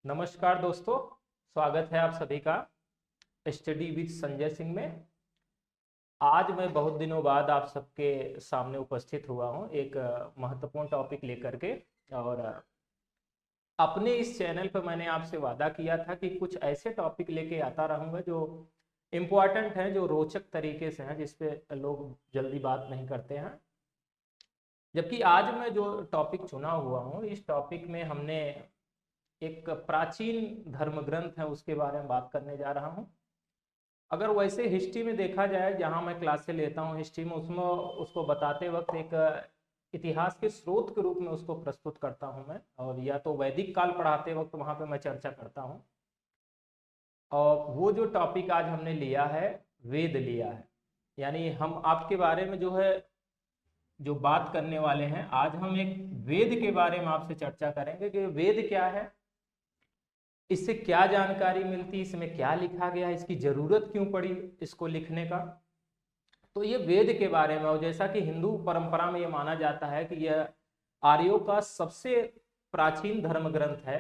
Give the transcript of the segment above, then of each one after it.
नमस्कार दोस्तों, स्वागत है आप सभी का स्टडी विद संजय सिंह में। आज मैं बहुत दिनों बाद आप सबके सामने उपस्थित हुआ हूं एक महत्वपूर्ण टॉपिक लेकर के। और अपने इस चैनल पर मैंने आपसे वादा किया था कि कुछ ऐसे टॉपिक लेके आता रहूंगा जो इम्पोर्टेंट हैं, जो रोचक तरीके से हैं, जिस पे लोग जल्दी बात नहीं करते हैं। जबकि आज मैं जो टॉपिक चुना हुआ हूँ, इस टॉपिक में हमने एक प्राचीन धर्म ग्रंथ है उसके बारे में बात करने जा रहा हूँ। अगर वैसे हिस्ट्री में देखा जाए, जहाँ मैं क्लासें लेता हूँ हिस्ट्री में, उसमें उसको बताते वक्त एक इतिहास के स्रोत के रूप में उसको प्रस्तुत करता हूँ मैं। और या तो वैदिक काल पढ़ाते वक्त वहाँ पे मैं चर्चा करता हूँ। और वो जो टॉपिक आज हमने लिया है, वेद लिया है। यानी हम आपके बारे में जो है जो बात करने वाले हैं, आज हम एक वेद के बारे में आपसे चर्चा करेंगे कि वेद क्या है, इससे क्या जानकारी मिलती, इसमें क्या लिखा गया, इसकी जरूरत क्यों पड़ी इसको लिखने का। तो ये वेद के बारे में, और जैसा कि हिंदू परंपरा में ये माना जाता है कि यह आर्यों का सबसे प्राचीन धर्म ग्रंथ है।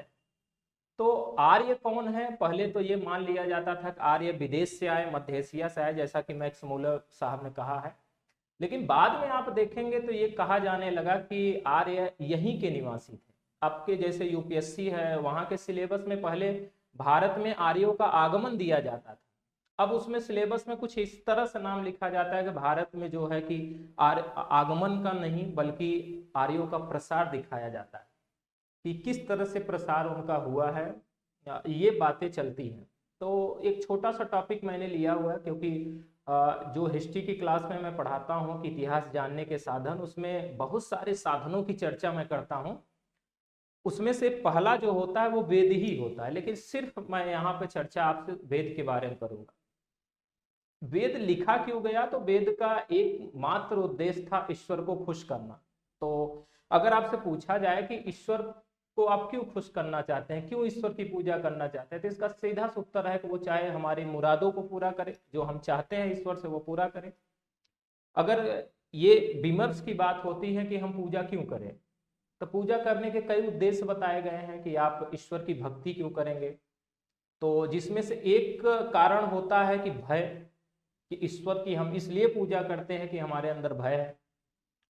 तो आर्य कौन है? पहले तो ये मान लिया जाता था कि आर्य विदेश से आए, मध्य एशिया से आए, जैसा कि मैक्स मूलर साहब ने कहा है। लेकिन बाद में आप देखेंगे तो ये कहा जाने लगा कि आर्य यहीं के निवासी थे। आपके जैसे यूपीएससी है, वहां के सिलेबस में पहले भारत में आर्यों का आगमन दिया जाता था। अब उसमें सिलेबस में कुछ इस तरह से नाम लिखा जाता है कि भारत में जो है कि आर्य आगमन का नहीं बल्कि आर्यों का प्रसार दिखाया जाता है, कि किस तरह से प्रसार उनका हुआ है। ये बातें चलती हैं। तो एक छोटा सा टॉपिक मैंने लिया हुआ है, क्योंकि जो हिस्ट्री की क्लास में मैं पढ़ाता हूँ कि इतिहास जानने के साधन, उसमें बहुत सारे साधनों की चर्चा मैं करता हूँ। उसमें से पहला जो होता है वो वेद ही होता है। लेकिन सिर्फ मैं यहाँ पे चर्चा आपसे वेद के बारे में करूंगा। वेद लिखा क्यों गया? तो वेद का एक मात्र उद्देश्य था ईश्वर को खुश करना। तो अगर आपसे पूछा जाए कि ईश्वर को आप क्यों खुश करना चाहते हैं, क्यों ईश्वर की पूजा करना चाहते हैं, तो इसका सीधा सा उत्तर है कि वो चाहे हमारी मुरादों को पूरा करे, जो हम चाहते हैं ईश्वर से वो पूरा करे। अगर ये विमर्श की बात होती है कि हम पूजा क्यों करें, तो पूजा करने के कई उद्देश्य बताए गए हैं कि आप ईश्वर की भक्ति क्यों करेंगे। तो जिसमें से एक कारण होता है कि भय, कि ईश्वर की हम इसलिए पूजा करते हैं कि हमारे अंदर भय है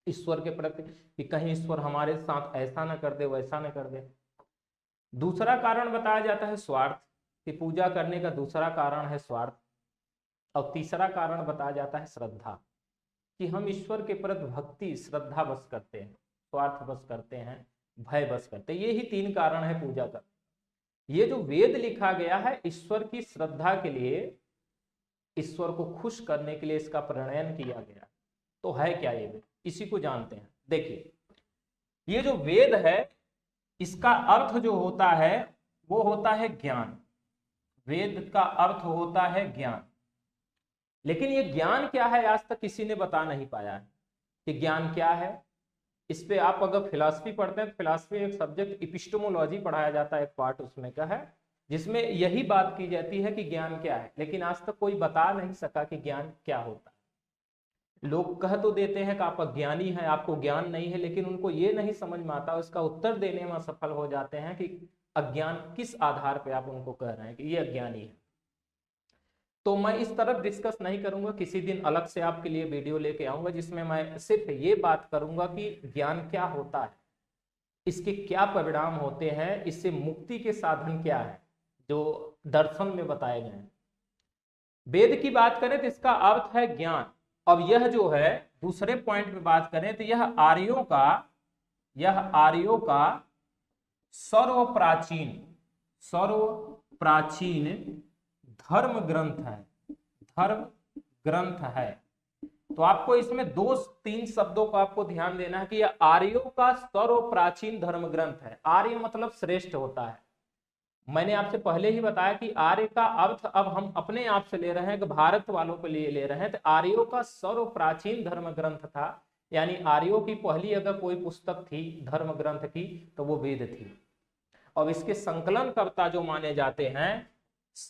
ईश्वर के प्रति, कि कहीं ईश्वर हमारे साथ ऐसा ना कर दे, वैसा ना कर दे। दूसरा कारण बताया जाता है स्वार्थ, कि पूजा करने का दूसरा कारण है स्वार्थ। और तीसरा कारण बताया जाता है श्रद्धा, कि हम ईश्वर के प्रति भक्ति श्रद्धा बस करते हैं, स्वार्थ बस करते हैं, भय बस करते हैं। ये ही तीन कारण है पूजा का। ये जो वेद लिखा गया है ईश्वर की श्रद्धा के लिए, ईश्वर को खुश करने के लिए इसका प्रणयन किया गया। तो है क्या ये वेद, इसी को जानते हैं। देखिए, ये जो वेद है इसका अर्थ जो होता है वो होता है ज्ञान। वेद का अर्थ होता है ज्ञान। लेकिन ये ज्ञान क्या है आज तक किसी ने बता नहीं पाया है कि ज्ञान क्या है। इस पे आप अगर फिलॉसफी पढ़ते हैं तो फिलॉसफी एक सब्जेक्ट इपिस्टेमोलॉजी पढ़ाया जाता है, एक पार्ट उसमें का है, जिसमें यही बात की जाती है कि ज्ञान क्या है। लेकिन आज तक कोई बता नहीं सका कि ज्ञान क्या होता है। लोग कह तो देते हैं कि आप अज्ञानी हैं, आपको ज्ञान नहीं है, लेकिन उनको ये नहीं समझ में आता, उसका उत्तर देने में असफल हो जाते हैं कि अज्ञान किस आधार पर आप उनको कह रहे हैं कि ये अज्ञानी है। तो मैं इस तरफ डिस्कस नहीं करूंगा, किसी दिन अलग से आपके लिए वीडियो लेके आऊंगा जिसमें मैं सिर्फ ये बात करूंगा कि ज्ञान क्या होता है, इसके क्या परिणाम होते हैं, इससे मुक्ति के साधन क्या है जो दर्शन में बताए गए हैं। वेद की बात करें तो इसका अर्थ है ज्ञान। अब यह जो है दूसरे पॉइंट पे बात करें तो यह आर्यों का सर्व प्राचीन धर्म ग्रंथ है। धर्म ग्रंथ है। तो आपको इसमें दो तीन शब्दों का आपको ध्यान देना है कि यह आर्यों का सर्व प्राचीन धर्म ग्रंथ है। आर्य मतलब श्रेष्ठ होता है। मैंने आपसे पहले ही बताया कि आर्य का अर्थ अब हम अपने आप से ले रहे हैं कि भारत वालों के लिए ले रहे हैं। तो आर्यों का सर्व प्राचीन धर्म ग्रंथ था, यानी आर्यों की पहली अगर कोई पुस्तक थी धर्म ग्रंथ की तो वो वेद थी। और इसके संकलनकर्ता जो माने जाते हैं,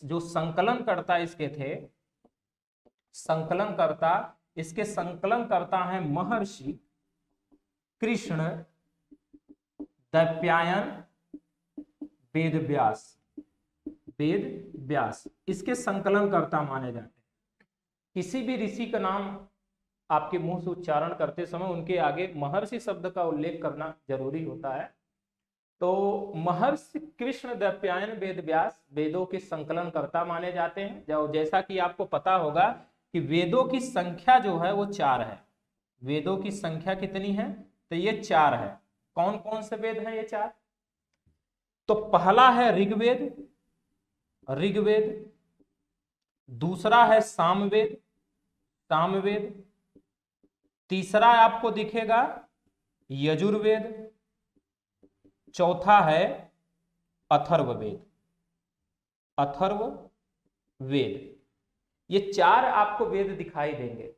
जो संकलनकर्ता इसके थे, संकलनकर्ता इसके संकलनकर्ता हैं महर्षि कृष्ण द्वैपायन वेद व्यास, वेद व्यास इसके संकलनकर्ता माने जाते हैं। किसी भी ऋषि का नाम आपके मुंह से उच्चारण करते समय उनके आगे महर्षि शब्द का उल्लेख करना जरूरी होता है। तो महर्षि कृष्ण द्वैपायन वेद व्यास वेदों के संकलनकर्ता माने जाते हैं। जैसा कि आपको पता होगा कि वेदों की संख्या जो है वो 4 है। वेदों की संख्या कितनी है? तो ये 4 है। कौन कौन से वेद हैं ये 4? तो पहला है ऋग्वेद, ऋग्वेद। दूसरा है सामवेद, सामवेद। तीसरा आपको दिखेगा यजुर्वेद। चौथा है अथर्ववेद, अथर्ववेद। ये 4 आपको वेद दिखाई देंगे।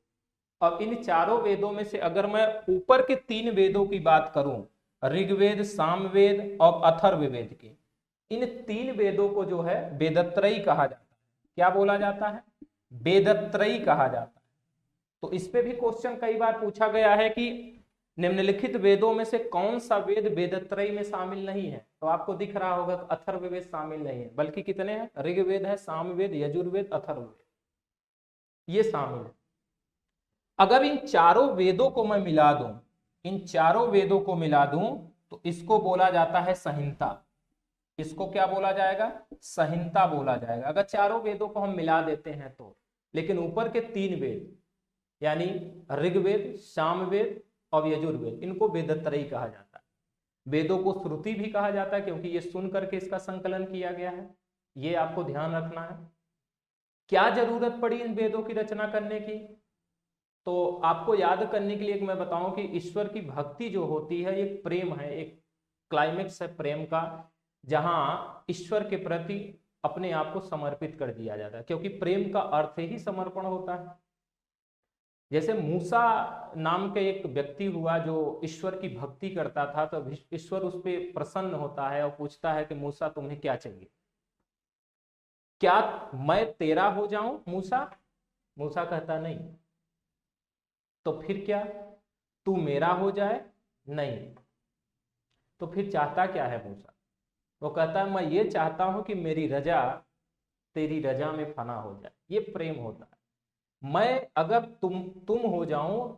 अब इन चारों वेदों में से अगर मैं ऊपर के 3 वेदों की बात करूं, ऋग्वेद, सामवेद और अथर्ववेद की, इन 3 वेदों को जो है वेदत्रयी कहा जाता है। क्या बोला जाता है? वेदत्रयी कहा जाता है। तो इस पे भी क्वेश्चन कई बार पूछा गया है कि निम्नलिखित वेदों में से कौन सा वेद वेदत्रयी में शामिल नहीं है? तो आपको दिख रहा होगा अथर्ववेद शामिल नहीं है, बल्कि कितने हैं? ऋग्वेद है, सामवेद, यजुर्वेद, अथर्ववेद, ये शामिल है। अगर इन चारों वेदों को मैं मिला दूं, इन चारों वेदों को मिला दूं, तो इसको बोला जाता है संहिता। इसको क्या बोला जाएगा? संहिता बोला जाएगा, अगर चारों वेदों को हम मिला देते हैं तो। लेकिन ऊपर के 3 वेद यानी ऋग्वेद, सामवेद और यजुर्वेद, इनको वेदत्रयी कहा जाता है। वेदों को श्रुति भी कहा जाता है क्योंकि ये सुन करके इसका संकलन किया गया है। ये आपको ध्यान रखना है। क्या जरूरत पड़ी इन वेदों की रचना करने की? तो आपको याद करने के लिए मैं बताऊं कि ईश्वर की भक्ति जो होती है एक प्रेम है, एक क्लाइमेक्स है प्रेम का, जहां ईश्वर के प्रति अपने आप को समर्पित कर दिया जाता है, क्योंकि प्रेम का अर्थ ही समर्पण होता है। जैसे मूसा नाम के एक व्यक्ति हुआ जो ईश्वर की भक्ति करता था, तो ईश्वर उस पर प्रसन्न होता है और पूछता है कि मूसा तुम्हें क्या चाहिए? क्या मैं तेरा हो जाऊं मूसा? मूसा कहता नहीं। तो फिर क्या? तू मेरा हो जाए? नहीं। तो फिर चाहता क्या है मूसा? वो कहता है मैं ये चाहता हूं कि मेरी रजा तेरी रजा में फना हो जाए। ये प्रेम होता है। मैं अगर तुम हो जाऊं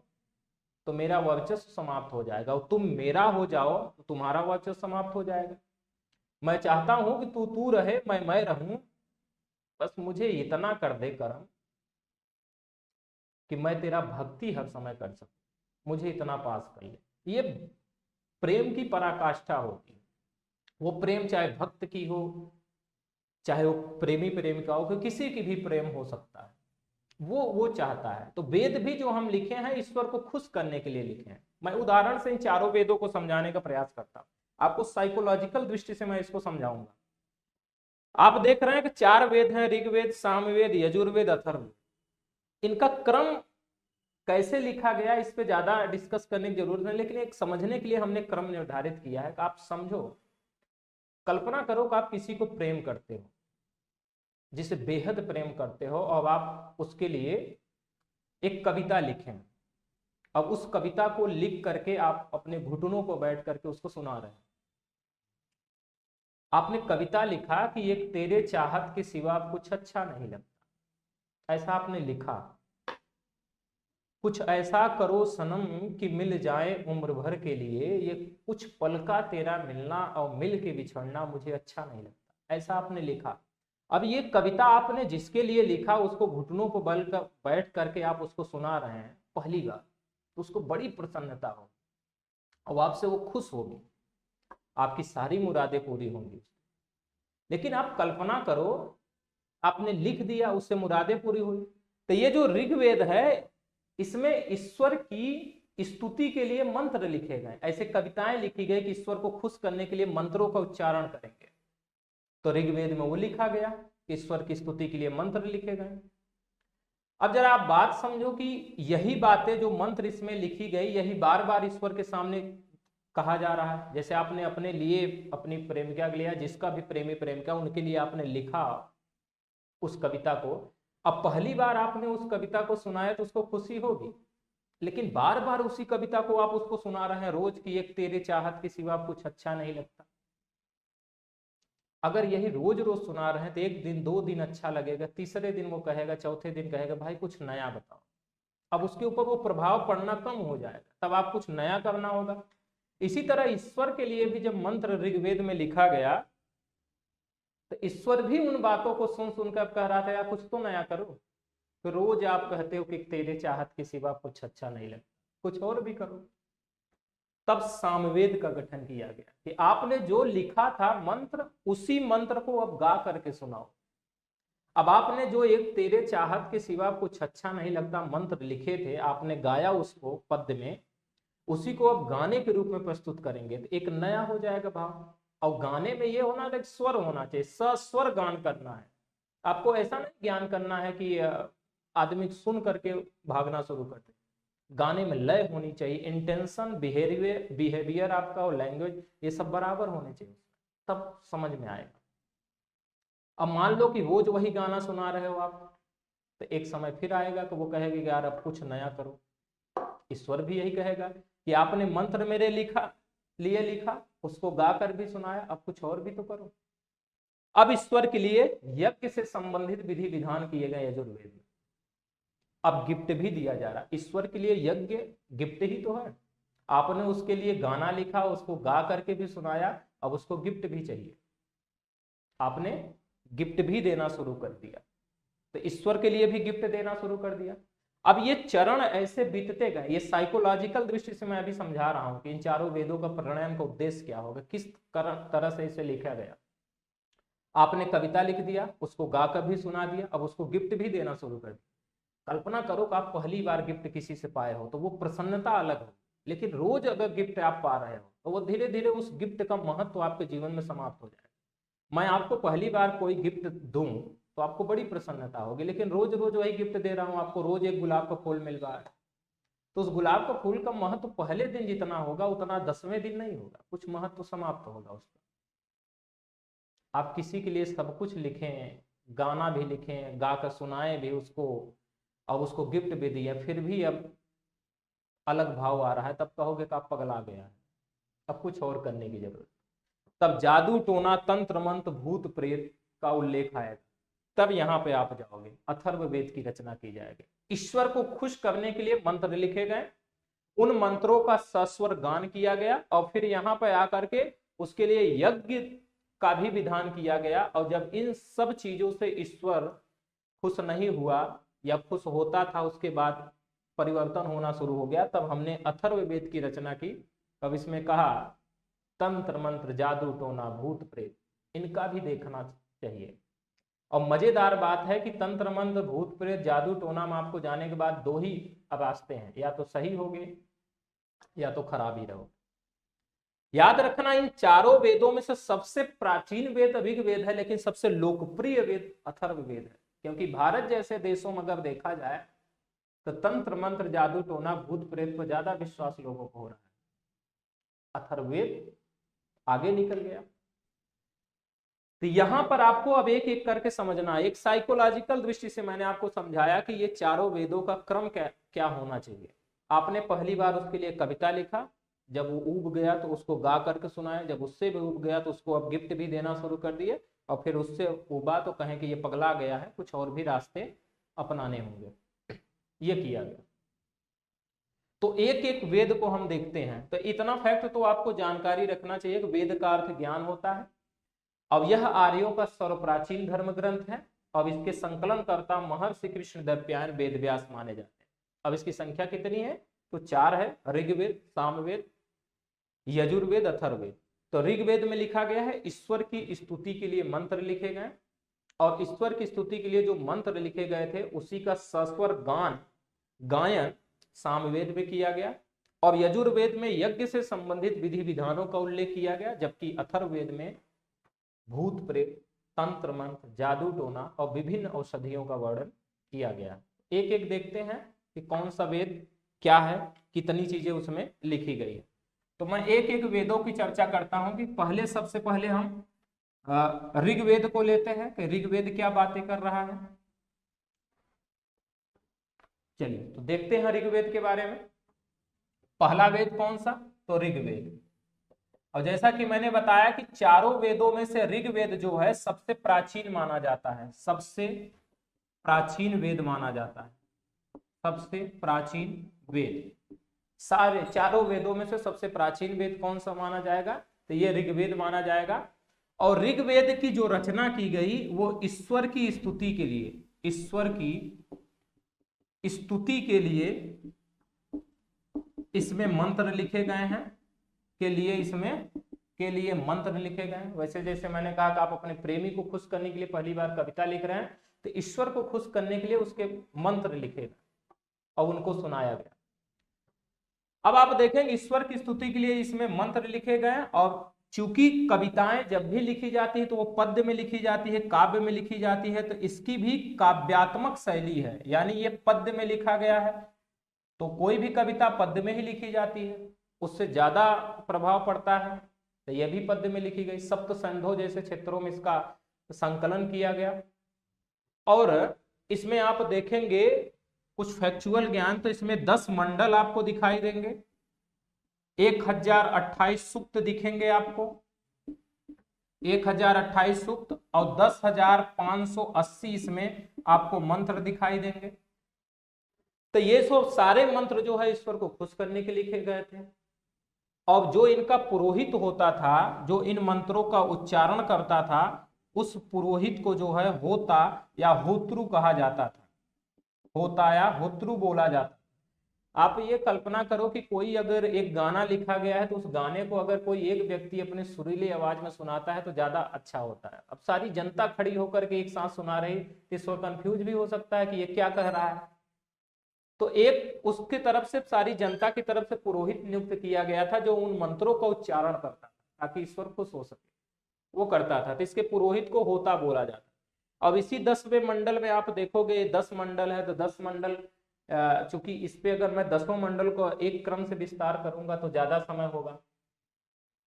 तो मेरा वर्चस्व समाप्त हो जाएगा, और तुम मेरा हो जाओ तो तुम्हारा वर्चस्व समाप्त हो जाएगा। मैं चाहता हूं कि तू तू रहे, मैं रहूं, बस मुझे इतना कर दे कर्म कि मैं तेरा भक्ति हर समय कर सकूं, मुझे इतना पास कर ले। ये प्रेम की पराकाष्ठा होती है। वो प्रेम चाहे भक्त की हो, चाहे वो प्रेमी प्रेमिका हो, किसी की भी प्रेम हो सकता है, वो चाहता है। तो वेद भी जो हम लिखे हैं ईश्वर को खुश करने के लिए लिखे हैं। मैं उदाहरण से इन चारों वेदों को समझाने का प्रयास करता हूं, आपको साइकोलॉजिकल दृष्टि से मैं इसको समझाऊंगा। आप देख रहे हैं कि 4 वेद हैं, ऋग्वेद, सामवेद, यजुर्वेद, अथर्ववेद। इनका क्रम कैसे लिखा गया इस पे ज्यादा डिस्कस करने की जरूरत नहीं, लेकिन एक समझने के लिए हमने क्रम निर्धारित किया है कि आप समझो। कल्पना करो कि आप किसी को प्रेम करते हो, जिसे बेहद प्रेम करते हो, और आप उसके लिए एक कविता लिखें। अब उस कविता को लिख करके आप अपने घुटनों को बैठ करके उसको सुना रहे हैं। आपने कविता लिखा कि एक तेरे चाहत के सिवा कुछ अच्छा नहीं लगता, ऐसा आपने लिखा। कुछ ऐसा करो सनम कि मिल जाए उम्र भर के लिए, ये कुछ पल का तेरा मिलना और मिल के बिछड़ना मुझे अच्छा नहीं लगता, ऐसा आपने लिखा। अब ये कविता आपने जिसके लिए लिखा उसको घुटनों को बल कर बैठ करके आप उसको सुना रहे हैं पहली बार, तो उसको बड़ी प्रसन्नता हो और आपसे वो खुश होगी, आपकी सारी मुरादें पूरी होंगी। लेकिन आप कल्पना करो, आपने लिख दिया, उससे मुरादें पूरी हुई। तो ये जो ऋग्वेद है इसमें ईश्वर की स्तुति के लिए मंत्र लिखे गए, ऐसे कविताएं लिखी गई कि ईश्वर को खुश करने के लिए मंत्रों का उच्चारण करेंगे। तो ऋग्वेद में वो लिखा गया, ईश्वर की स्तुति के लिए मंत्र लिखे गए। अब जरा आप बात समझो कि यही बातें जो मंत्र इसमें लिखी गई, यही बार बार ईश्वर के सामने कहा जा रहा है। जैसे आपने अपने लिए, अपनी प्रेमिका के लिए, जिसका भी प्रेमी प्रेमिका, उनके लिए आपने लिखा उस कविता को। अब पहली बार आपने उस कविता को सुनाया तो उसको खुशी होगी, लेकिन बार बार उसी कविता को आप उसको सुना रहे हैं रोज की, एक तेरे चाहत के सिवा कुछ अच्छा नहीं लगता। अगर यही रोज रोज सुना रहे हैं तो एक दिन 2 दिन अच्छा लगेगा, तीसरे दिन वो कहेगा, चौथे दिन कहेगा भाई कुछ नया बताओ। अब उसके ऊपर वो प्रभाव पड़ना कम हो जाएगा, तब आप कुछ नया करना होगा। इसी तरह ईश्वर के लिए भी जब मंत्र ऋग्वेद में लिखा गया तो ईश्वर भी उन बातों को सुन सुनकर कह रहा था यार कुछ तो नया करो। तो रोज आप कहते हो कि तेरे चाहत के सिवा कुछ अच्छा नहीं लगता, कुछ और भी करो। तब सामवेद का गठन किया गया कि आपने जो लिखा था मंत्र, उसी मंत्र को अब गा करके सुनाओ। अब आपने जो एक तेरे चाहत के सिवा कुछ अच्छा नहीं लगता मंत्र लिखे थे, आपने गाया उसको पद में, उसी को अब गाने के रूप में प्रस्तुत करेंगे तो एक नया हो जाएगा भाव। और गाने में ये होना चाहिए, स्वर होना चाहिए, सस्वर गान करना है। आपको ऐसा नहीं ज्ञान करना है कि आदमी सुन करके भागना शुरू कर दे। गाने में लय होनी चाहिए, इंटेंशन, बिहेवियर आपका और लैंग्वेज ये सब बराबर होने चाहिए, तब समझ में आएगा। अब मान लो कि रोज वही गाना सुना रहे हो आप, तो एक समय फिर आएगा कि वो कहेगा कि यार अब कुछ नया करो। ईश्वर भी यही कहेगा कि आपने मंत्र मेरे लिखा, उसको गा कर भी सुनाया, अब कुछ और भी तो करो। अब ईश्वर के लिए यज्ञ से संबंधित विधि विधान किए गए यजुर्वेद में। अब गिफ्ट भी दिया जा रहा, ईश्वर के लिए यज्ञ गिफ्ट ही तो है। आपने उसके लिए गाना लिखा, उसको गा करके भी सुनाया, अब उसको गिफ्ट भी चाहिए, आपने गिफ्ट भी देना शुरू कर दिया। तो ईश्वर के लिए भी गिफ्ट देना शुरू कर दिया। अब ये चरण ऐसे बीतते गए, ये साइकोलॉजिकल दृष्टि से मैं अभी समझा रहा हूं कि इन चारों वेदों का प्रणयन का उद्देश्य क्या होगा, किस तरह से इसे लिखा गया। आपने कविता लिख दिया, उसको गा कर भी सुना दिया, अब उसको गिफ्ट भी देना शुरू कर दिया। कल्पना करो कि आप पहली बार गिफ्ट किसी से पाए हो तो वो प्रसन्नता अलग हो, लेकिन रोज अगर गिफ्ट आप पा रहे हो तो वो धीरे धीरे उस गिफ्ट का महत्व आपके जीवन में समाप्त हो जाएगा। मैं आपको पहली बार कोई गिफ्ट दूं तो आपको बड़ी प्रसन्नता होगी, लेकिन रोज रोज वही गिफ्ट दे रहा हूं आपको, रोज एक गुलाब का फूल मिल रहा है, तो उस गुलाब का फूल का महत्व पहले दिन जितना होगा उतना 10वें दिन नहीं होगा, कुछ महत्व समाप्त होगा उसका। आप किसी के लिए सब कुछ लिखें, गाना भी लिखें, गा कर सुनाएं भी उसको, अब उसको गिफ्ट भी दिया, फिर भी अब अलग भाव आ रहा है, तब कहोगे कि आप पगला गया है, अब कुछ और करने की जरूरत। तब जादू टोना तंत्र मंत्र भूत प्रेत का उल्लेख आएगा, तब यहां पे आप जाओगे, अथर्ववेद की रचना की जाएगी। ईश्वर को खुश करने के लिए मंत्र लिखे गए, उन मंत्रों का सस्वर गान किया गया, और फिर यहाँ पे आकर के उसके लिए यज्ञ का भी विधान किया गया। और जब इन सब चीजों से ईश्वर खुश नहीं हुआ या खुश होता था, उसके बाद परिवर्तन होना शुरू हो गया, तब हमने अथर्ववेद की रचना की। अब इसमें कहा तंत्र मंत्र जादू टोना भूत प्रेत, इनका भी देखना चाहिए। और मजेदार बात है कि तंत्र मंत्र भूत प्रेत जादू टोना में आपको जाने के बाद दो ही अब रास्ते हैं, या तो सही होगे या तो खराब ही रहोगे। याद रखना इन चारों वेदों में से सबसे प्राचीन वेद ऋग्वेद है, लेकिन सबसे लोकप्रिय वेद अथर्ववेद है, क्योंकि भारत जैसे देशों में अगर देखा जाए तो तंत्र मंत्र जादू टोना भूत प्रेत पर ज्यादा विश्वास लोगों को हो रहा है, अथर्ववेद आगे निकल गया। तो यहां पर आपको अब एक एक करके समझना, एक साइकोलॉजिकल दृष्टि से मैंने आपको समझाया कि ये चारों वेदों का क्रम क्या क्या होना चाहिए। आपने पहली बार उसके लिए कविता लिखा, जब वो उब गया तो उसको गा करके सुनाया, जब उससे भी उब गया तो उसको अब गिफ्ट भी देना शुरू कर दिए, और फिर उससे उबा तो कहें कि ये पगला गया है, कुछ और भी रास्ते अपनाने होंगे, ये किया गया। तो एक एक वेद को हम देखते हैं, तो इतना फैक्ट तो आपको जानकारी रखना चाहिए कि वेद का अर्थ ज्ञान होता है। अब यह आर्यों का सर्वप्राचीन धर्म ग्रंथ है, अब इसके संकलनकर्ता महर्षि कृष्णद्वैपायन वेदव्यास माने जाते हैं। अब इसकी संख्या कितनी है, तो 4 है, ऋग्वेद, सामवेद, यजुर्वेद, अथर्ववेद। तो ऋग्वेद में लिखा गया है ईश्वर की स्तुति के लिए मंत्र लिखे गए, और ईश्वर की स्तुति के लिए जो मंत्र लिखे गए थे उसी का सस्वर गायन सामवेद में किया गया, और यजुर्वेद में यज्ञ से संबंधित विधि विधानों का उल्लेख किया गया, जबकि अथर्ववेद में भूत प्रेत, तंत्र मंत्र, जादू टोना और विभिन्न औषधियों का वर्णन किया गया। एक एक देखते हैं कि कौन सा वेद क्या है, कितनी चीजें उसमें लिखी गई है। तो मैं एक एक वेदों की चर्चा करता हूं कि पहले सबसे पहले हम ऋग्वेद को लेते हैं कि ऋग्वेद क्या बातें कर रहा है। चलिए तो देखते हैं ऋग्वेद के बारे में। पहला वेद कौन सा, तो ऋग्वेद। और जैसा कि मैंने बताया कि चारों वेदों में से ऋग्वेद जो है सबसे प्राचीन माना जाता है, सबसे प्राचीन वेद माना जाता है, सबसे प्राचीन वेद। सारे चारों वेदों में से सबसे प्राचीन वेद कौन सा माना जाएगा? तो ये ऋग्वेद माना जाएगा। और ऋग्वेद की जो रचना की गई वो ईश्वर की स्तुति के लिए, ईश्वर की स्तुति के लिए इसमें मंत्र लिखे गए हैं, के लिए मंत्र लिखे गए हैं। वैसे जैसे मैंने कहा कि आप अपने प्रेमी को खुश करने के लिए पहली बार कविता लिख रहे हैं, तो ईश्वर को खुश करने के लिए उसके मंत्र लिखे गए और उनको सुनाया गया। अब आप देखेंगे ईश्वर की स्तुति के लिए इसमें मंत्र लिखे गए, और चूंकि कविताएं जब भी लिखी जाती है तो वो पद्य में लिखी जाती है, काव्य में लिखी जाती है, तो इसकी भी काव्यात्मक शैली है, यानी ये पद्य में लिखा गया है। तो कोई भी कविता पद्य में ही लिखी जाती है, उससे ज्यादा प्रभाव पड़ता है। तो यह भी पद्य में लिखी गई। सप्त संधो जैसे क्षेत्रों में इसका संकलन किया गया। और इसमें आप देखेंगे कुछ फैक्चुअल ज्ञान, तो इसमें 10 मंडल आपको दिखाई देंगे, 1028 सूक्त दिखेंगे आपको, 1028 सूक्त, और 10,580 इसमें आपको मंत्र दिखाई देंगे। तो ये सब सारे मंत्र जो है ईश्वर को खुश करने के लिखे गए थे। और जो इनका पुरोहित होता था, जो इन मंत्रों का उच्चारण करता था, उस पुरोहित को जो है होता या होत्रु कहा जाता था, होता या होत्रु बोला जाता। आप ये कल्पना करो कि कोई अगर एक गाना लिखा गया है तो उस गाने को अगर कोई एक व्यक्ति अपने सुरीली आवाज में सुनाता है तो ज्यादा अच्छा होता है। अब सारी जनता खड़ी होकर के एक साथ सुना रही, तो ईश्वर कंफ्यूज भी हो सकता है कि ये क्या कह रहा है। तो एक उसकी तरफ से, सारी जनता की तरफ से पुरोहित नियुक्त किया गया था जो उन मंत्रों का उच्चारण करता था ताकि ईश्वर खुश हो सके, वो करता था। तो इसके पुरोहित को होता बोला जाता। अब इसी 10वें मंडल में आप देखोगे 10 मंडल है, तो 10 मंडल, चूंकि इस पे अगर मैं 10वें मंडल को एक क्रम से विस्तार करूंगा तो ज्यादा समय होगा।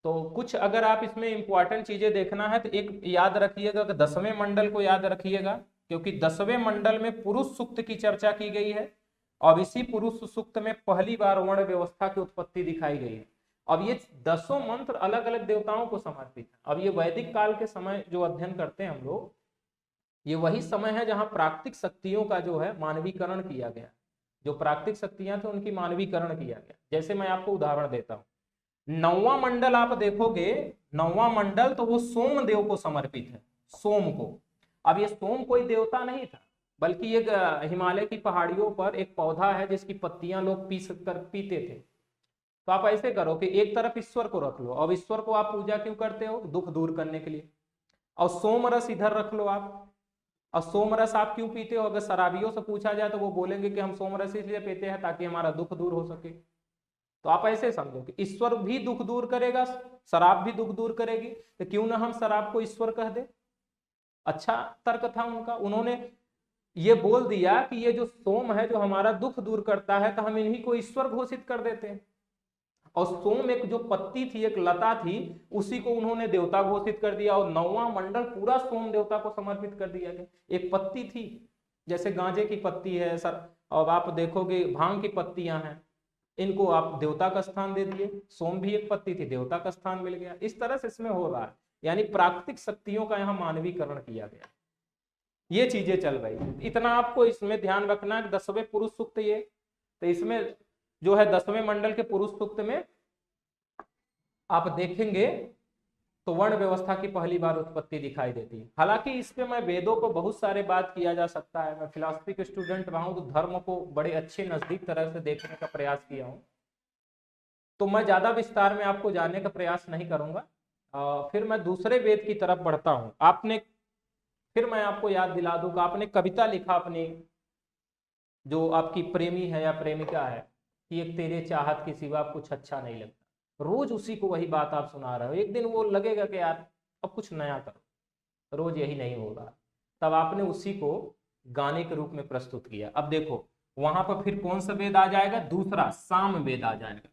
तो कुछ अगर आप इसमें इंपॉर्टेंट चीजें देखना है तो एक याद रखिएगा कि 10वें मंडल को याद रखिएगा, क्योंकि 10वें मंडल में पुरुष सूक्त की चर्चा की गई है। और इसी पुरुष सूक्त में पहली बार वर्ण व्यवस्था की उत्पत्ति दिखाई गई है। अब ये 10 मंत्र अलग अलग देवताओं को समर्पित है। अब ये वैदिक काल के समय जो अध्ययन करते हैं हम लोग, ये वही समय है जहां प्राकृतिक शक्तियों का जो है मानवीकरण किया गया। जो प्राकृतिक शक्तियां थी उनकी मानवीकरण किया गया। जैसे मैं आपको उदाहरण देता हूं, 9वां मंडल आप देखोगे, 9वां मंडल तो वो सोम देव को समर्पित है, सोम को। अब ये सोम कोई देवता नहीं था, बल्कि एक हिमालय की पहाड़ियों पर एक पौधा है जिसकी पत्तियां लोग पीते थे। तो आप ऐसे करो कि एक तरफ ईश्वर को रख लो। अब ईश्वर को आप पूजा क्यों करते हो? दुख दूर करने के लिए। और सोम रस इधर रख लो आप। और सोम रस आप क्यों पीते हो? अगर शराबियों से पूछा जाए तो वो बोलेंगे कि हम सोम रस इसलिए पीते हैं ताकि हमारा दुख दूर हो सके। तो आप ऐसे समझो कि ईश्वर भी दुख दूर करेगा, शराब भी दुख दूर करेगी, तो क्यों ना हम शराब को ईश्वर कह दे। अच्छा तर्क था उनका। उन्होंने ये बोल दिया कि ये जो सोम है जो हमारा दुख दूर करता है, तो हम इन्हीं को ईश्वर घोषित कर देते हैं। और सोम एक जो पत्ती थी, एक लता थी, उसी को उन्होंने देवता घोषित कर दिया। और 9वां मंडल पूरा सोम देवता को समर्पित कर दिया गया। एक पत्ती थी, जैसे गांजे की पत्ती है सर, और आप देखोगे भांग की पत्तियां हैं, इनको आप देवता का स्थान दे दिए। सोम भी एक पत्ती थी, देवता का स्थान मिल गया। इस तरह से इसमें हो रहा है, यानी प्राकृतिक शक्तियों का यहाँ मानवीकरण किया गया। ये चीजें चल रही। इतना आपको इसमें ध्यान रखना है। 10वें पुरुष सूक्त ये, तो इसमें जो है 10वें मंडल के पुरुष सूक्त में आप देखेंगे तो वर्ण व्यवस्था की पहली बार उत्पत्ति दिखाई देती है। हालांकि इस पे मैं वेदों को बहुत सारे बात किया जा सकता है। मैं फिलॉसफी के स्टूडेंट रहा हूं तो धर्म को बड़े अच्छे नजदीक तरह से देखने का प्रयास किया हूं, तो मैं ज्यादा विस्तार में आपको जानने का प्रयास नहीं करूंगा। फिर मैं दूसरे वेद की तरफ बढ़ता हूं। आपने, फिर मैं आपको याद दिला दूं कि आपने कविता लिखा अपनी, जो आपकी प्रेमी है या प्रेमिका है, कि एक तेरे चाहत के सिवा कुछ अच्छा नहीं लगता। रोज उसी को वही बात आप सुना रहे हो। एक दिन वो लगेगा कि यार अब कुछ नया करो, रोज यही नहीं होगा। तब आपने उसी को गाने के रूप में प्रस्तुत किया। अब देखो वहां पर फिर कौन सा वेद आ जाएगा? दूसरा साम वेद आ जाएगा।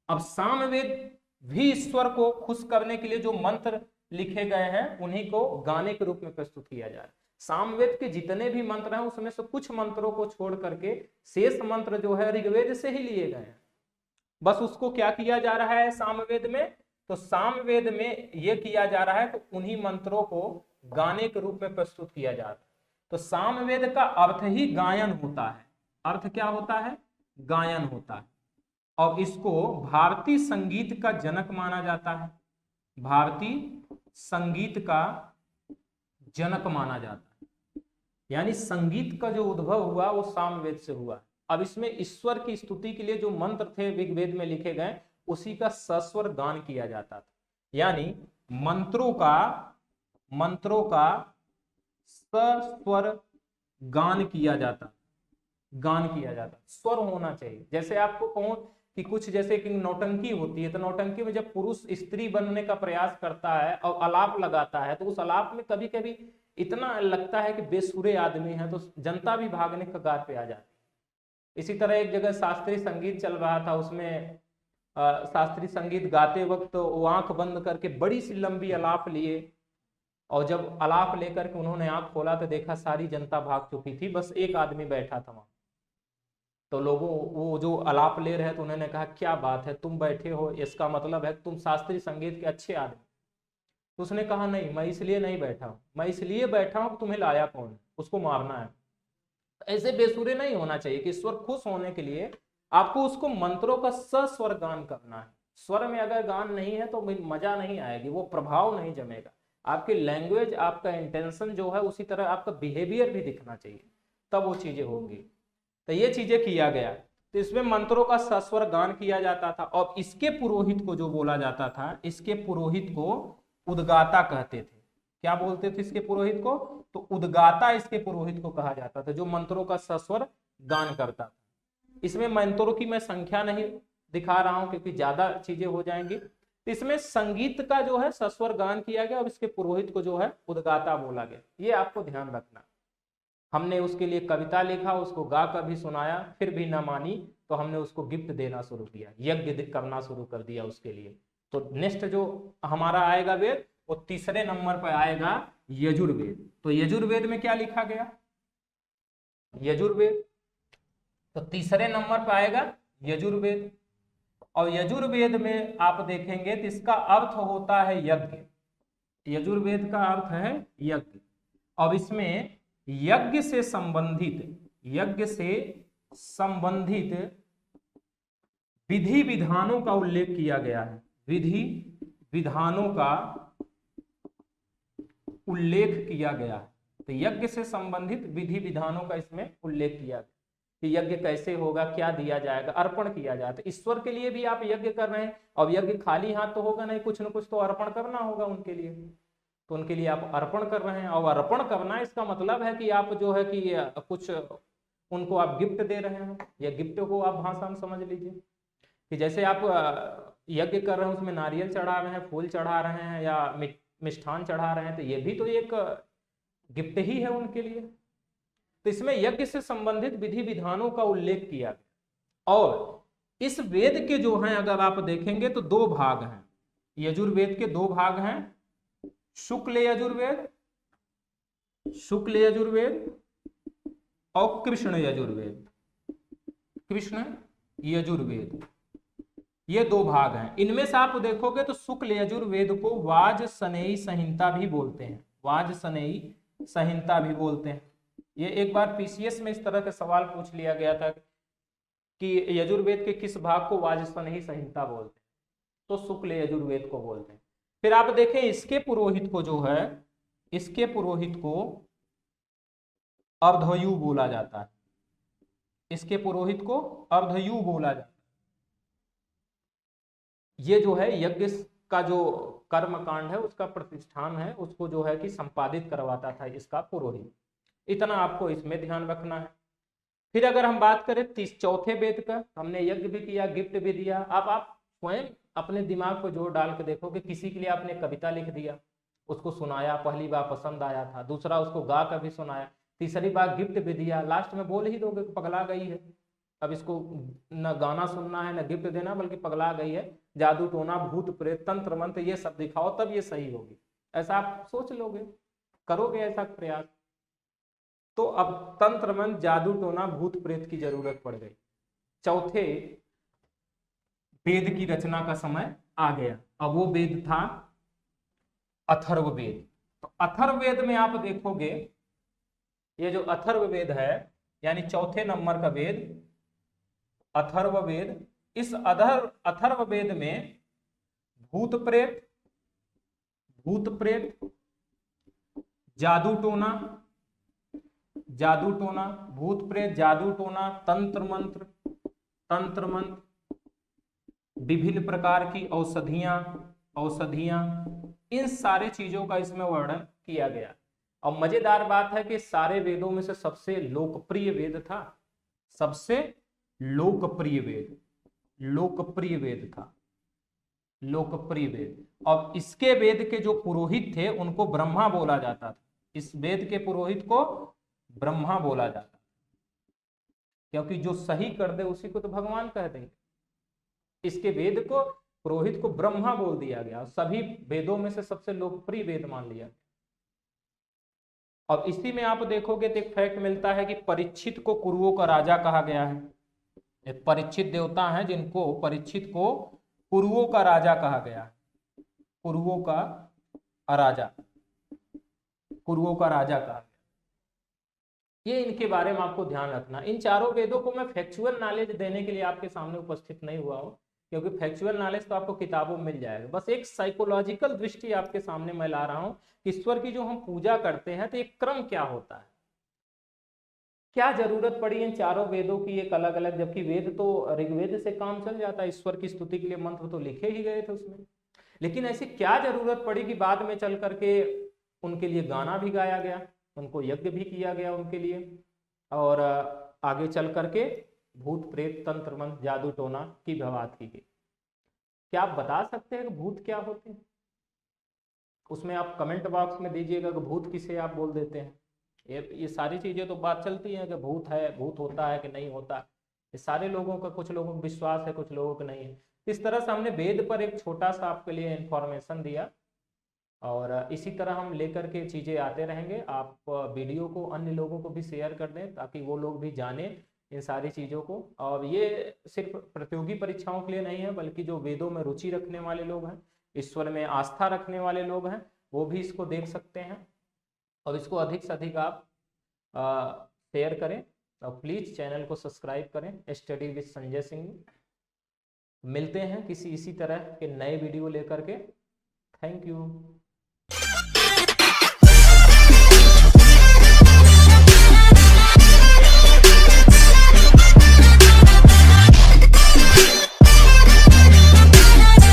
अब साम वेद भी ईश्वर को खुश करने के लिए जो मंत्र लिखे गए हैं उन्हीं को गाने के रूप में प्रस्तुत किया जाए। सामवेद के जितने भी मंत्र हैं उसमें से कुछ मंत्रों को छोड़ करके शेष मंत्र जो है ऋग्वेद से ही लिए गए हैं। बस उसको क्या किया जा रहा है सामवेद में? तो सामवेद में ये किया जा रहा है कि उन्हीं मंत्रों को गाने के रूप में प्रस्तुत किया जा रहा है। तो सामवेद का अर्थ ही गायन होता है। अर्थ क्या होता है? गायन होता है। और इसको भारतीय संगीत का जनक माना जाता है। भारतीय संगीत का जनक माना जाता है। यानी संगीत का जो उद्भव हुआ वो सामवेद से हुआ। अब इसमें ईश्वर की स्तुति के लिए जो मंत्र थे ऋग्वेद में लिखे गए, उसी का सस्वर गान किया जाता था। यानी मंत्रों का सस्वर गान किया जाता, स्वर होना चाहिए। जैसे आपको कहूं कि कुछ जैसे कि नौटंकी होती है, तो नौटंकी में जब पुरुष स्त्री बनने का प्रयास करता है और अलाप लगाता है, तो उस अलाप में कभी कभी इतना लगता है कि बेसुरे आदमी है, तो जनता भी भागने कगार पे आ जाती है। इसी तरह एक जगह शास्त्रीय संगीत चल रहा था, उसमें शास्त्रीय संगीत गाते वक्त वो आंख बंद करके बड़ी सी लंबी अलाप लिए, और जब अलाप लेकर के उन्होंने आंख खोला तो देखा सारी जनता भाग चुकी थी, बस एक आदमी बैठा था वहां। तो लोगों, वो जो अलाप ले रहे थे, उन्होंने कहा क्या बात है, तुम बैठे हो, इसका मतलब है तुम शास्त्रीय संगीत के अच्छे आदमी। तो उसने कहा नहीं, मैं इसलिए नहीं बैठा हूं, मैं इसलिए बैठा हूं कि तुम्हें लाया कौन है, उसको मारना है। ऐसे बेसुरे नहीं होना चाहिए कि ईश्वर खुश होने के लिए आपको उसको मंत्रों का सस्वर गान करना है। स्वर में अगर गान नहीं है तो मजा नहीं आएगी, वो प्रभाव नहीं जमेगा। आपकी लैंग्वेज, आपका इंटेंशन जो है, उसी तरह आपका बिहेवियर भी दिखना चाहिए, तब वो चीजें होंगी। तो ये चीजें किया गया। तो इसमें मंत्रों का सस्वर गान किया जाता था, और इसके पुरोहित को जो बोला जाता था, इसके पुरोहित को उद्गाता कहते थे। क्या बोलते थे इसके पुरोहित को? तो उद्गाता इसके पुरोहित को कहा जाता था, जो मंत्रों का सस्वर गान करता था। इसमें मंत्रों की मैं संख्या नहीं दिखा रहा हूं क्योंकि ज्यादा चीजें हो जाएंगी। तो इसमें संगीत का जो है सस्वर गान किया गया, और इसके पुरोहित को जो है उद्गाता बोला गया। ये आपको ध्यान रखना। हमने उसके लिए कविता लिखा, उसको गा कर भी सुनाया, फिर भी ना मानी, तो हमने उसको गिफ्ट देना शुरू किया, यज्ञ करना शुरू कर दिया उसके लिए। तो नेक्स्ट जो हमारा आएगा वेद, वो तीसरे नंबर पर आएगा यजुर्वेद। तो यजुर्वेद में क्या लिखा गया? यजुर्वेद तो तीसरे नंबर पर आएगा यजुर्वेद। और यजुर्वेद में आप देखेंगे तो इसका अर्थ होता है यज्ञ। यजुर्वेद का अर्थ है यज्ञ। अब इसमें यज्ञ से संबंधित विधि विधानों का उल्लेख किया गया है। विधि विधानों का उल्लेख किया गया है। तो यज्ञ से संबंधित विधि विधानों का इसमें उल्लेख किया गया कि यज्ञ कैसे होगा, क्या दिया जाएगा, अर्पण किया जाता है। ईश्वर के लिए भी आप यज्ञ कर रहे हैं, और यज्ञ खाली हाथ तो होगा नहीं, कुछ न कुछ तो अर्पण करना होगा उनके लिए। तो उनके लिए आप अर्पण कर रहे हैं, और अर्पण करना इसका मतलब है कि आप जो है कि कुछ उनको आप गिफ्ट दे रहे हैं, या गिफ्ट को आप भाषा में समझ लीजिए कि जैसे आप यज्ञ कर रहे हैं, उसमें नारियल चढ़ा रहे हैं, फूल चढ़ा रहे हैं, या मिष्ठान चढ़ा रहे हैं, तो ये भी तो एक गिफ्ट ही है उनके लिए। तो इसमें यज्ञ से संबंधित विधि विधानों का उल्लेख किया गया। और इस वेद के जो हैं, अगर आप देखेंगे तो दो भाग हैं। यजुर्वेद के दो भाग हैं, शुक्ल यजुर्वेद और कृष्ण यजुर्वेद। ये दो भाग हैं। इनमें से आप देखोगे तो शुक्ल यजुर्वेद को वाजसनेयी संहिता भी बोलते हैं। वाजसनेयी संहिता भी बोलते हैं। ये एक बार पीसीएस में इस तरह का सवाल पूछ लिया गया था कि यजुर्वेद के किस भाग को वाजसनेयी संहिता बोलते हैं, तो शुक्ल यजुर्वेद को बोलते हैं। फिर आप देखें इसके पुरोहित को जो है, इसके पुरोहित को अर्धयु बोला जाता है। इसके पुरोहित को अर्धयु बोला जाता है। ये जो है यज्ञ का जो कर्म कांड है, उसका प्रतिष्ठान है, उसको जो है कि संपादित करवाता था इसका पुरोहित। इतना आपको इसमें ध्यान रखना है। फिर अगर हम बात करें चौथे वेद का, हमने यज्ञ भी किया, गिफ्ट भी दिया। अब आप स्वयं अपने दिमाग को जोर डाल के देखो कि किसी के लिए आपने कविता लिख दिया, उसको सुनाया, पहली बार पसंद आया था, दूसरा उसको गा कर भी सुनाया, तीसरी बार गिफ्ट भी दिया, लास्ट में बोल ही दोगे पगला गई है, अब इसको न गाना सुनना है न गिफ्ट देना, बल्कि पगला गई है, जादू टोना भूत प्रेत तंत्र मंत्र ये सब दिखाओ तब ये सही होगी, ऐसा आप सोच लोगे, करोगे ऐसा प्रयास, तो अब तंत्र मंत्र जादू टोना भूत प्रेत की जरूरत पड़ गई। चौथे वेद की रचना का समय आ गया। अब वो वेद था अथर्ववेद। तो अथर्ववेद में आप देखोगे ये जो अथर्ववेद है यानी चौथे नंबर का वेद अथर्ववेद, इस अथर्ववेद में भूत प्रेत, भूत प्रेत, जादू टोना, जादू टोना, भूत प्रेत, जादू टोना, तंत्र मंत्र, तंत्र मंत्र, विभिन्न प्रकार की औषधियां, औषधियां, इन सारे चीजों का इसमें वर्णन किया गया। और मजेदार बात है कि सारे वेदों में से सबसे लोकप्रिय वेद था, सबसे लोकप्रिय वेद, लोकप्रिय वेद था, लोकप्रिय वेद। और इसके वेद के जो पुरोहित थे उनको ब्रह्मा बोला जाता था, इस वेद के पुरोहित को ब्रह्मा बोला जाता, क्योंकि जो सही कर दे उसी को तो भगवान कह देंगे। इसके वेद को, पुरोहित को ब्रह्मा बोल दिया गया, सभी वेदों में से सबसे लोकप्रिय वेद मान लिया। अब इसी में आप देखोगे तो एक फैक्ट मिलता है कि परीक्षित को कुरुओं का राजा कहा गया है। एक परीक्षित देवता है जिनको, परीक्षित को कुरुओं का राजा कहा गया है, कुरुओं का राजा, कुरुओं का राजा कहा गया। ये इनके बारे में आपको ध्यान रखना। इन चारों वेदों को मैं फैक्चुअल नॉलेज देने के लिए आपके सामने उपस्थित नहीं हुआ हूं, क्योंकि फैक्चुअल नॉलेज तो आपको किताबों में मिल जाएगा। बस एक साइकोलॉजिकल दृष्टि आपके सामने मैं ला रहा हूं कि ईश्वर की जो हम पूजा करते हैं तो एक क्रम क्या होता है, क्या जरूरत पड़ी इन चारों वेदों की एक अलग अलग, जबकि वेद तो ऋग्वेद से काम चल जाता है, ईश्वर की स्तुति के लिए मंत्र तो लिखे ही गए थे उसमें। लेकिन ऐसी क्या जरूरत पड़ी कि बाद में चल करके उनके लिए गाना भी गाया गया, उनको यज्ञ भी किया गया उनके लिए, और आगे चल करके भूत प्रेत तंत्र मंत्र जादू टोना की बात की गई। क्या आप बता सकते हैं कि भूत क्या होते हैं? उसमें आप कमेंट बॉक्स में दीजिएगा कि भूत किसे आप बोल देते हैं। ये सारी चीजें तो बात चलती है कि भूत है, भूत होता है कि नहीं होता, ये सारे लोगों का, कुछ लोगों को विश्वास है, कुछ लोगों को नहीं है। इस तरह से हमने वेद पर एक छोटा सा आपके लिए इंफॉर्मेशन दिया, और इसी तरह हम लेकर के चीज़ें आते रहेंगे। आप वीडियो को अन्य लोगों को भी शेयर कर दें ताकि वो लोग भी जानें इन सारी चीज़ों को। और ये सिर्फ प्रतियोगी परीक्षाओं के लिए नहीं है, बल्कि जो वेदों में रुचि रखने वाले लोग हैं, ईश्वर में आस्था रखने वाले लोग हैं, वो भी इसको देख सकते हैं। और इसको अधिक से अधिक आप शेयर करें, और प्लीज़ चैनल को सब्सक्राइब करें स्टडी विद संजय सिंह। मिलते हैं किसी इसी तरह के नए वीडियो लेकर के। Thank you.